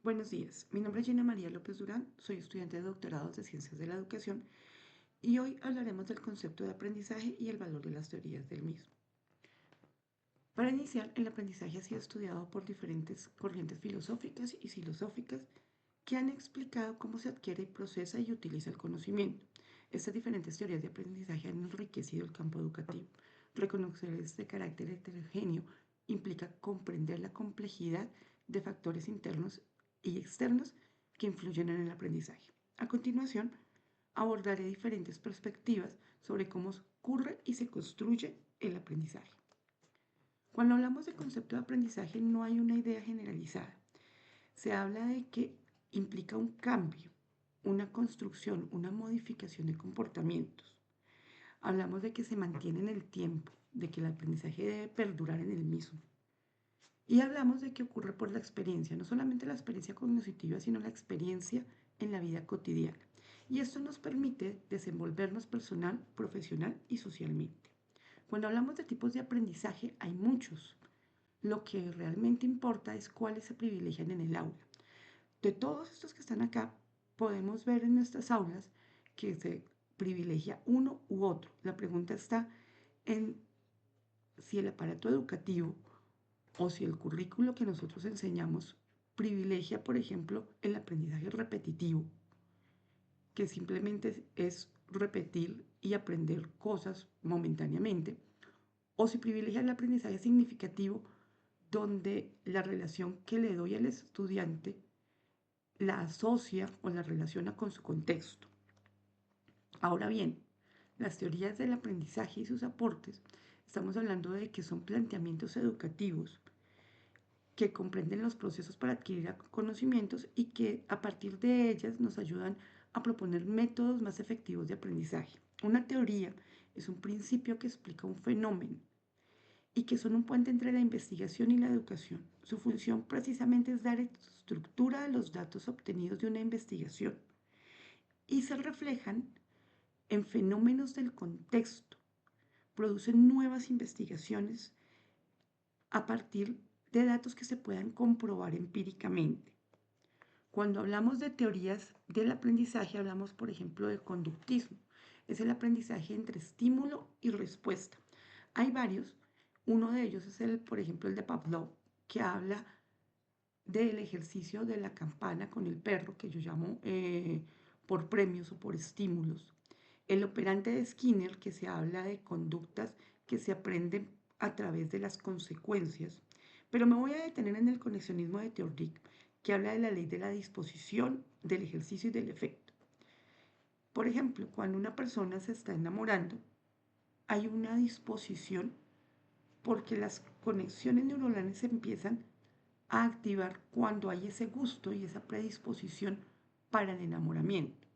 Buenos días, mi nombre es Gina María López Durán, soy estudiante de doctorado de Ciencias de la Educación y hoy hablaremos del concepto de aprendizaje y el valor de las teorías del mismo. Para iniciar, el aprendizaje ha sido estudiado por diferentes corrientes filosóficas y filosóficas que han explicado cómo se adquiere, procesa y utiliza el conocimiento. Estas diferentes teorías de aprendizaje han enriquecido el campo educativo. Reconocer este carácter heterogéneo implica comprender la complejidad de factores internos y externos que influyen en el aprendizaje. A continuación, abordaré diferentes perspectivas sobre cómo ocurre y se construye el aprendizaje. Cuando hablamos de concepto de aprendizaje no hay una idea generalizada. Se habla de que implica un cambio, una construcción, una modificación de comportamientos. Hablamos de que se mantiene en el tiempo, de que el aprendizaje debe perdurar en el mismo. Y hablamos de que ocurre por la experiencia, no solamente la experiencia cognitiva, sino la experiencia en la vida cotidiana. Y esto nos permite desenvolvernos personal, profesional y socialmente. Cuando hablamos de tipos de aprendizaje, hay muchos. Lo que realmente importa es cuáles se privilegian en el aula. De todos estos que están acá, podemos ver en nuestras aulas que se privilegia uno u otro. La pregunta está en si el aparato educativo o si el currículo que nosotros enseñamos privilegia, por ejemplo, el aprendizaje repetitivo, que simplemente es repetir y aprender cosas momentáneamente, o si privilegia el aprendizaje significativo, donde la relación que le doy al estudiante la asocia o la relaciona con su contexto. Ahora bien, las teorías del aprendizaje y sus aportes, estamos hablando de que son planteamientos educativos que comprenden los procesos para adquirir conocimientos y que a partir de ellas nos ayudan a proponer métodos más efectivos de aprendizaje. Una teoría es un principio que explica un fenómeno y que son un puente entre la investigación y la educación. Su función precisamente es dar estructura a los datos obtenidos de una investigación y se reflejan en fenómenos del contexto, producen nuevas investigaciones a partir de datos que se puedan comprobar empíricamente. Cuando hablamos de teorías del aprendizaje, hablamos, por ejemplo, de conductismo. Es el aprendizaje entre estímulo y respuesta. Hay varios. Uno de ellos es por ejemplo, el de Pavlov, que habla del ejercicio de la campana con el perro, que yo llamo por premios o por estímulos. El operante de Skinner, que se habla de conductas que se aprenden a través de las consecuencias. Pero me voy a detener en el conexionismo de Theodoric, que habla de la ley de la disposición, del ejercicio y del efecto. Por ejemplo, cuando una persona se está enamorando, hay una disposición porque las conexiones neuronales se empiezan a activar cuando hay ese gusto y esa predisposición para el enamoramiento.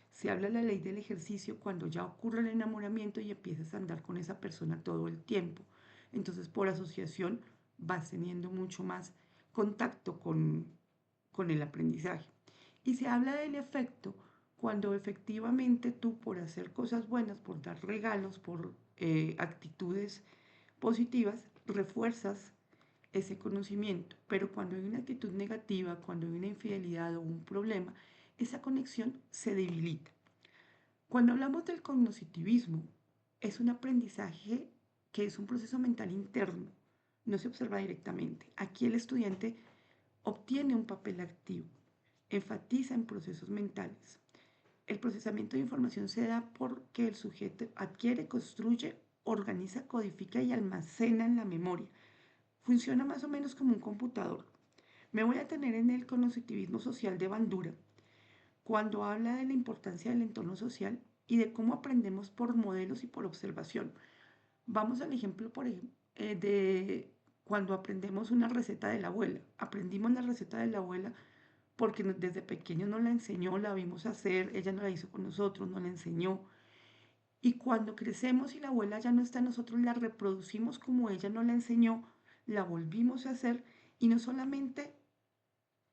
Se habla de la ley del ejercicio cuando ya ocurre el enamoramiento y empiezas a andar con esa persona todo el tiempo. Entonces, por asociación, vas teniendo mucho más contacto con el aprendizaje. Y se habla del efecto cuando efectivamente tú por hacer cosas buenas, por dar regalos, por actitudes positivas, refuerzas ese conocimiento. Pero cuando hay una actitud negativa, cuando hay una infidelidad o un problema, esa conexión se debilita. Cuando hablamos del cognitivismo, es un aprendizaje que es un proceso mental interno, no se observa directamente. Aquí el estudiante obtiene un papel activo, enfatiza en procesos mentales. El procesamiento de información se da porque el sujeto adquiere, construye, organiza, codifica y almacena en la memoria. Funciona más o menos como un computador. Me voy a tener en el cognitivismo social de Bandura, cuando habla de la importancia del entorno social y de cómo aprendemos por modelos y por observación. Vamos al ejemplo de cuando aprendemos una receta de la abuela. Aprendimos la receta de la abuela porque desde pequeño nos la enseñó, la vimos hacer, ella no la hizo con nosotros, nos la enseñó. Y cuando crecemos y la abuela ya no está, nosotros la reproducimos como ella nos la enseñó, la volvimos a hacer y no solamente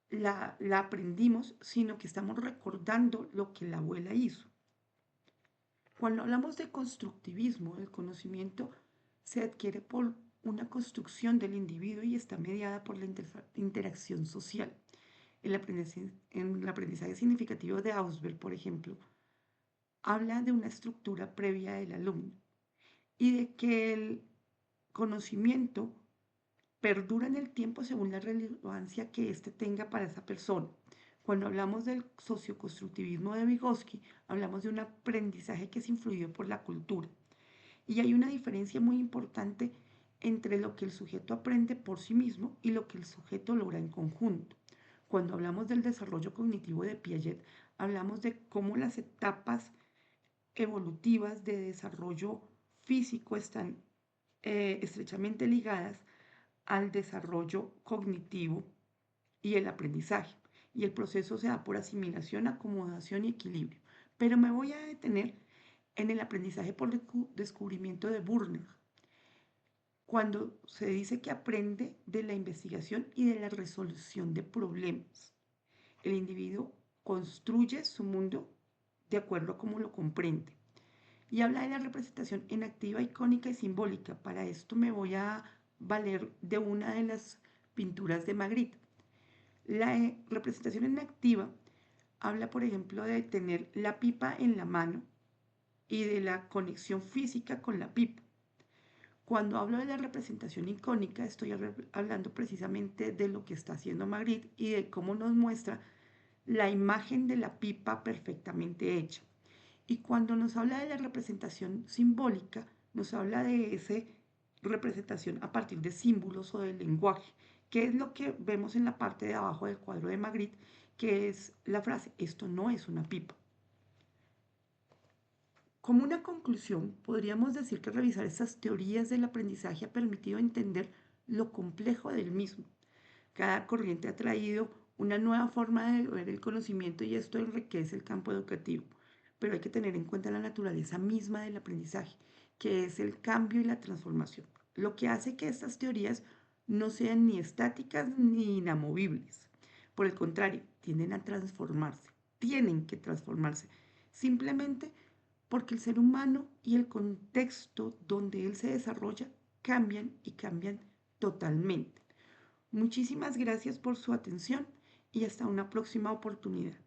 la aprendimos, sino que estamos recordando lo que la abuela hizo. Cuando hablamos de constructivismo, el conocimiento se adquiere por una construcción del individuo y está mediada por la interacción social. En el aprendizaje significativo de Ausubel, por ejemplo, habla de una estructura previa del alumno y de que el conocimiento perdura en el tiempo según la relevancia que éste tenga para esa persona. Cuando hablamos del socioconstructivismo de Vygotsky, hablamos de un aprendizaje que es influido por la cultura. Y hay una diferencia muy importante entre lo que el sujeto aprende por sí mismo y lo que el sujeto logra en conjunto. Cuando hablamos del desarrollo cognitivo de Piaget, hablamos de cómo las etapas evolutivas de desarrollo físico están estrechamente ligadas al desarrollo cognitivo y el aprendizaje. Y el proceso se da por asimilación, acomodación y equilibrio. Pero me voy a detener en el aprendizaje por descubrimiento de Burner, cuando se dice que aprende de la investigación y de la resolución de problemas. El individuo construye su mundo de acuerdo a cómo lo comprende. Y habla de la representación en activa, icónica y simbólica. Para esto me voy a valer de una de las pinturas de Magritte. La representación en activa habla, por ejemplo, de tener la pipa en la mano y de la conexión física con la pipa. Cuando hablo de la representación icónica, estoy hablando precisamente de lo que está haciendo Magritte y de cómo nos muestra la imagen de la pipa perfectamente hecha. Y cuando nos habla de la representación simbólica, nos habla de esa representación a partir de símbolos o del lenguaje, que es lo que vemos en la parte de abajo del cuadro de Magritte, que es la frase, esto no es una pipa. Como una conclusión, podríamos decir que revisar estas teorías del aprendizaje ha permitido entender lo complejo del mismo. Cada corriente ha traído una nueva forma de ver el conocimiento y esto enriquece el campo educativo. Pero hay que tener en cuenta la naturaleza misma del aprendizaje, que es el cambio y la transformación, lo que hace que estas teorías no sean ni estáticas ni inamovibles. Por el contrario, tienden a transformarse, tienen que transformarse, simplemente porque el ser humano y el contexto donde él se desarrolla cambian y cambian totalmente. Muchísimas gracias por su atención y hasta una próxima oportunidad.